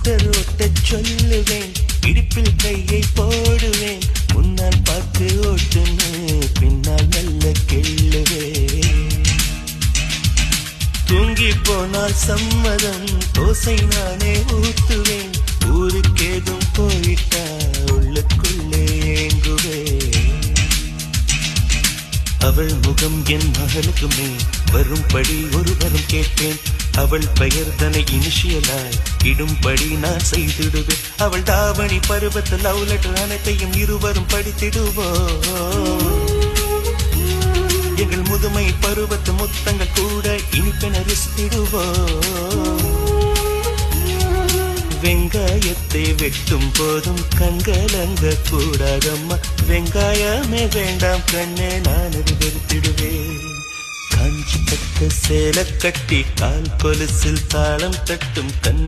Scooter ஓட்டச் சொல்லுவேன், இடுப்பில் கையை போடுவேன், முன்னால் பார்த்து ஓட்டுன்னு பின்னால் மெல்ல கிள்ளுவேன். தூங்கி போனால் சம்மதம், தோசை நானே ஊத்துவேன், ஊருக்கேதும் போயிட்டா உள்ளுக்குள்ளே ஏங்குவேன். அவள் முகம் என் மகளுக்குமே வரும்படி ஒரு வரம் கேட்பேன், அவள் பெயர் தனை இனிஷியலாய் இடும்படி நான் செய்திடுவேன். அவள் தாவணி பருவத்தில் லவ் லெட்டர் அனைத்தையும் இருவரும் படித்திடுவோம். எங்கள் முதுமை பருவத்து முத்தங்கள் கூட இனிப்பென ருசித்திடுவோம். வெங்காயத்தை வெட்டும் போதும் கண்கலங்க கூடாதம்மா, வெங்காயமே வேண்டாம் கண்ணே நான் அது வெறுத்திடுவேன். காஞ்சி பட்ட சேலை கட்டி கால் கொலுசில் தாளம் தட்டும் கண்